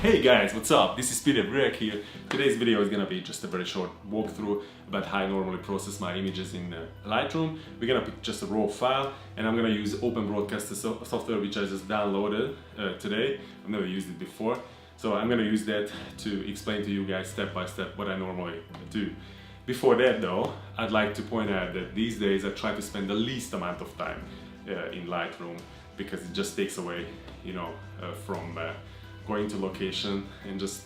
Hey guys, what's up? This is Peter Brek here. Today's video is gonna be just a very short walkthrough about how I normally process my images in Lightroom. We're gonna pick just a raw file and I'm gonna use Open Broadcaster software which I just downloaded today. I've never used it before. So I'm gonna use that to explain to you guys step by step what I normally do. Before that though, I'd like to point out that these days I try to spend the least amount of time in Lightroom because it just takes away, you know, from going to location and just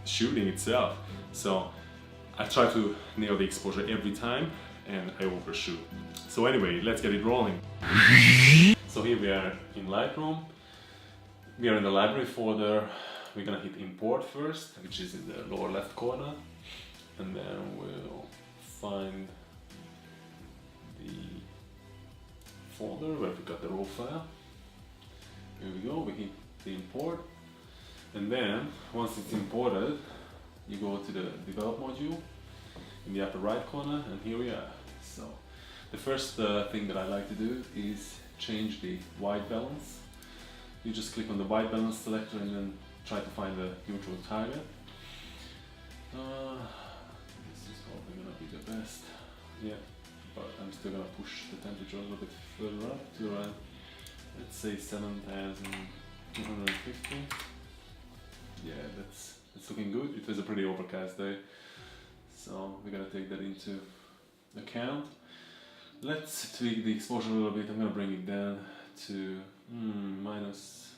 shooting itself. So I try to nail the exposure every time and I overshoot. So anyway, let's get it rolling. So here we are in Lightroom. We are in the library folder. We're gonna hit import first, which is in the lower left corner. And then we'll find the folder where we got the raw file. Here we go, we hit the import. And then, once it's imported, you go to the develop module in the upper right corner, and here we are. So, the first thing that I like to do is change the white balance. You just click on the white balance selector and then try to find the neutral target. This is probably gonna be the best. Yeah, but I'm still gonna push the temperature a little bit further up to around, let's say 7,250. Yeah, that's looking good. It was a pretty overcast day, so we're gonna take that into account. Let's tweak the exposure a little bit. I'm gonna bring it down to minus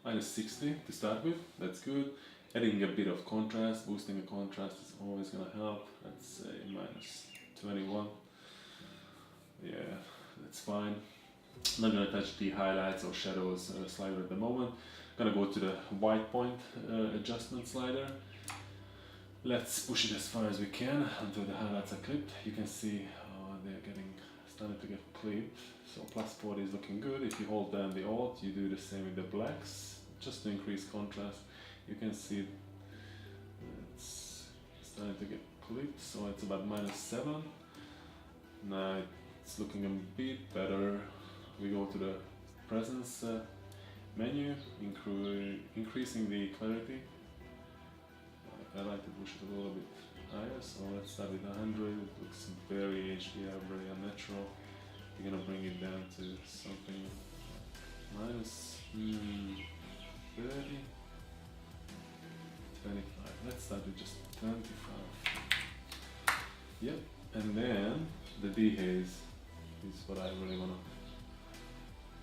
60 to start with. That's good. Adding a bit of contrast, boosting the contrast is always gonna help. Let's say minus 21. Yeah, that's fine. I'm not gonna touch the highlights or shadows slider at the moment. Gonna go to the white point adjustment slider. Let's push it as far as we can until the highlights are clipped. You can see they're starting to get clipped. So plus 40 is looking good. If you hold down the Alt, you do the same with the blacks, just to increase contrast. You can see it's starting to get clipped, so it's about -7. Now it's looking a bit better. We go to the presence menu, increasing the clarity. I like to push it a little bit higher, so let's start with 100. It looks very HDR, very unnatural. You're gonna bring it down to something minus 30, 25. Let's start with just 25. Yep, and then the dehaze is what I really wanna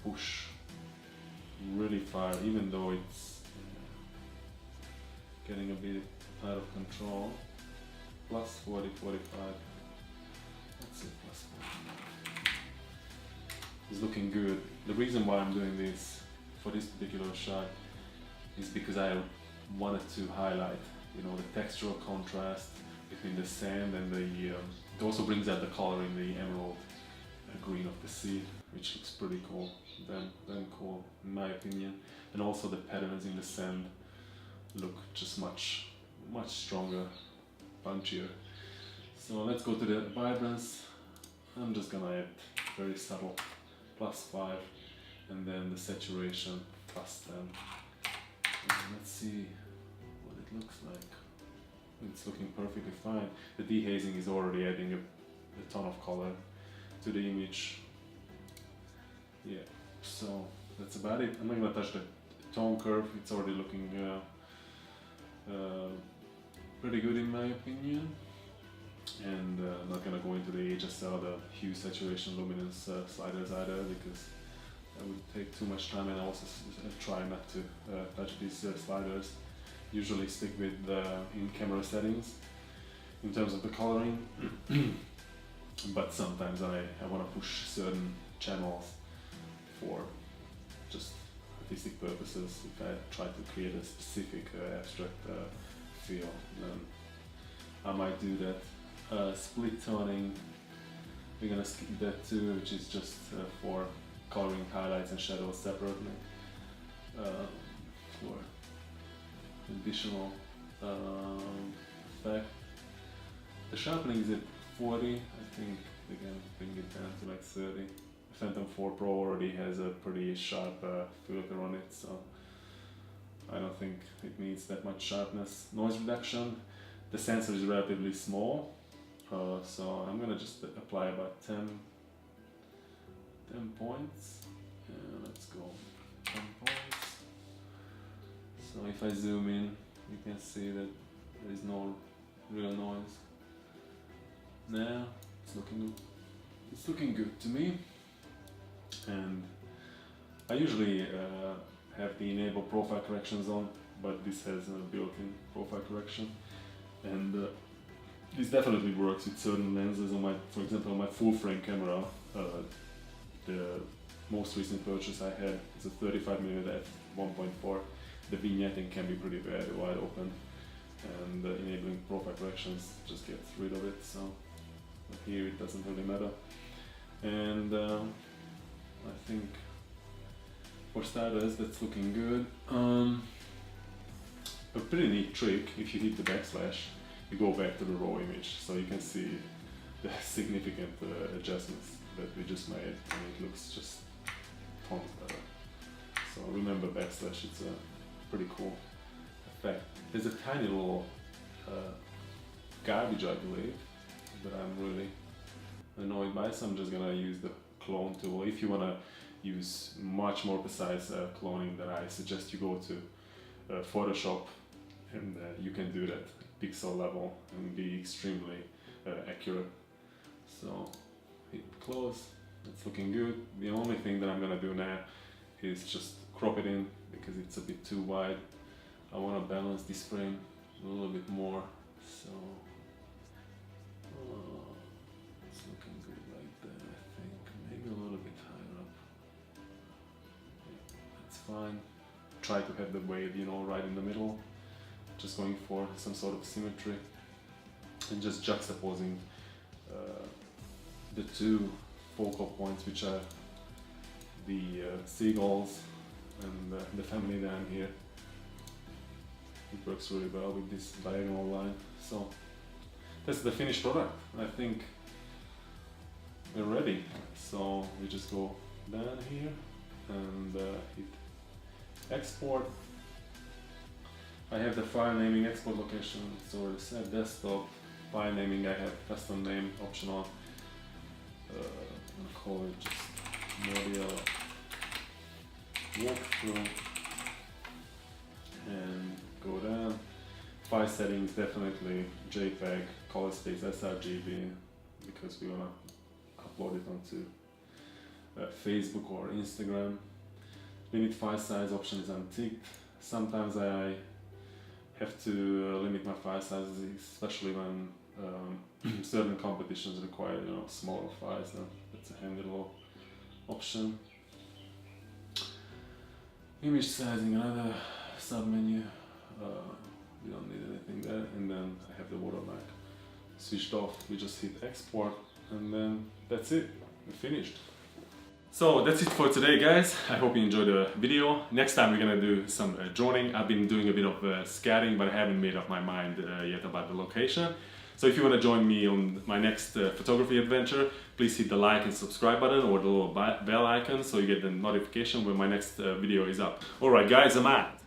push really far, even though it's getting a bit out of control. Plus 40, 45. Let's say plus 40. It's looking good. The reason why I'm doing this for this particular shot is because I wanted to highlight, you know, the textural contrast between the sand and the. It also brings out the color in the emerald green of the sea, which looks pretty cool. Damn cool in my opinion. And also the patterns in the sand look just much stronger, punchier. So let's go to the vibrance. I'm just gonna add very subtle +5, and then the saturation +10. And let's see what it looks like. It's looking perfectly fine. The dehazing is already adding a ton of color to the image. Yeah, so that's about it. I'm not gonna touch the tone curve. It's already looking pretty good in my opinion. And I'm not gonna go into the HSL, the hue, saturation, luminance sliders either, because that would take too much time, and I also try not to touch these sliders. Usually stick with the in-camera settings in terms of the coloring. But sometimes I want to push certain channels for just artistic purposes. If I try to create a specific abstract feel, then I might do that. Split toning, we're gonna skip that too, which is just for coloring highlights and shadows separately. For additional effect. The sharpening is at 40. I think we're gonna bring it down to like 30. Phantom 4 Pro already has a pretty sharp filter on it, so I don't think it needs that much sharpness. Noise reduction, the sensor is relatively small, so I'm gonna just apply about 10 points. Let's go 10 points. So if I zoom in, you can see that there is no real noise. Now it's looking good to me. And I usually have the enable profile corrections on, but this has a built-in profile correction, and this definitely works with certain lenses. On my, for example, on my full-frame camera, the most recent purchase I had is a 35mm f1.4. The vignetting can be pretty bad, wide open, and enabling profile corrections just gets rid of it. So but here it doesn't really matter, and I think for starters that's looking good. A pretty neat trick, if you hit the backslash, you go back to the raw image, so you can see the significant adjustments that we just made, and it looks just tons better. So remember backslash, it's a pretty cool effect. There's a tiny little garbage, I believe, that I'm really annoyed by, so I'm just gonna use the clone tool. If you wanna use much more precise cloning, then I suggest you go to Photoshop, and you can do that pixel level and be extremely accurate. So hit close, it's looking good. The only thing that I'm gonna do now is just crop it in because it's a bit too wide. I wanna balance this frame a little bit more, so it's looking good like that. I think maybe a little bit higher up. Yeah, that's fine. Try to have the wave, you know, right in the middle. Just going for some sort of symmetry and just juxtaposing the two focal points, which are the seagulls and the family down here. It works really well with this diagonal line. So that's the finished product. I think we're ready. So we just go down here and hit export. I have the file naming export location, it's already set. Desktop file naming, I have custom name optional. I'll call it just model walkthrough and go down. File settings, definitely JPEG, color space, sRGB, because we want to upload it onto Facebook or Instagram. Limit file size option is unticked. Sometimes I have to limit my file sizes, especially when certain competitions require, you know, smaller files. Now that's a handy little option. Image sizing, another sub-menu. We don't need anything there. And then I have the watermark switched off. We just hit export, and then that's it. We're finished. So that's it for today, guys. I hope you enjoyed the video. Next time we're gonna do some droning. I've been doing a bit of scouting, but I haven't made up my mind yet about the location. So if you want to join me on my next photography adventure, please hit the like and subscribe button or the little bell icon so you get the notification when my next video is up. Alright guys, I'm out!